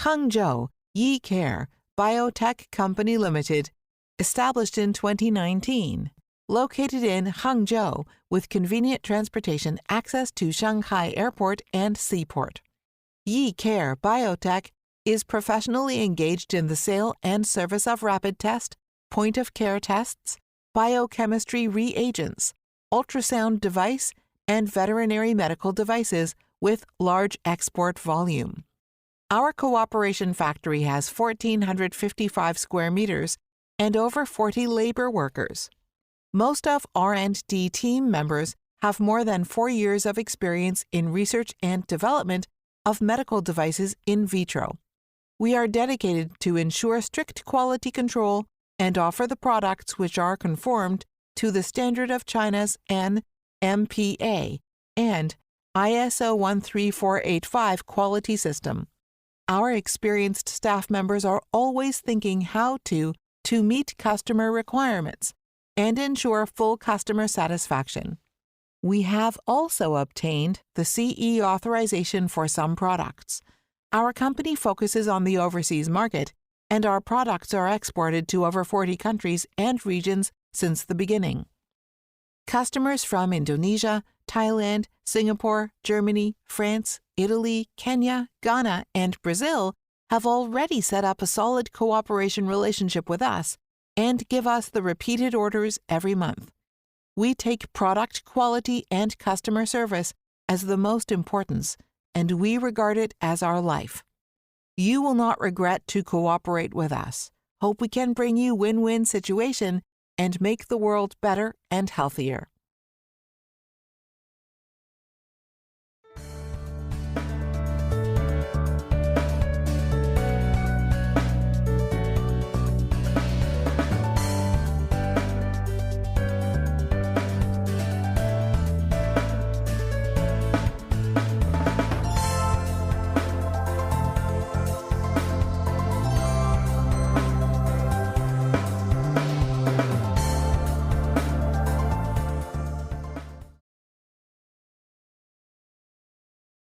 Hangzhou Yi Care Biotech Company Limited, established in 2019. Located in Hangzhou with convenient transportation access to Shanghai Airport and Seaport. Yi Care Biotech is professionally engaged in the sale and service of rapid test, point-of-care tests, biochemistry reagents, ultrasound device, and veterinary medical devices with large export volume. Our cooperation factory has 1,455 square meters and over 40 labor workers. Most of R&D team members have more than 4 years of experience in research and development of medical devices in vitro. We are dedicated to ensure strict quality control and offer the products which are conformed to the standard of China's NMPA and ISO 13485 quality system. Our experienced staff members are always thinking how to meet customer requirements and ensure full customer satisfaction. We have also obtained the CE authorization for some products. Our company focuses on the overseas market, and our products are exported to over 40 countries and regions since the beginning. Customers from Indonesia, Thailand, Singapore, Germany, France, Italy, Kenya, Ghana, and Brazil have already set up a solid cooperation relationship with us and give us the repeated orders every month. We take product quality and customer service as the most importance, and we regard it as our life. You will not regret to cooperate with us. Hope we can bring you win-win situation and make the world better and healthier.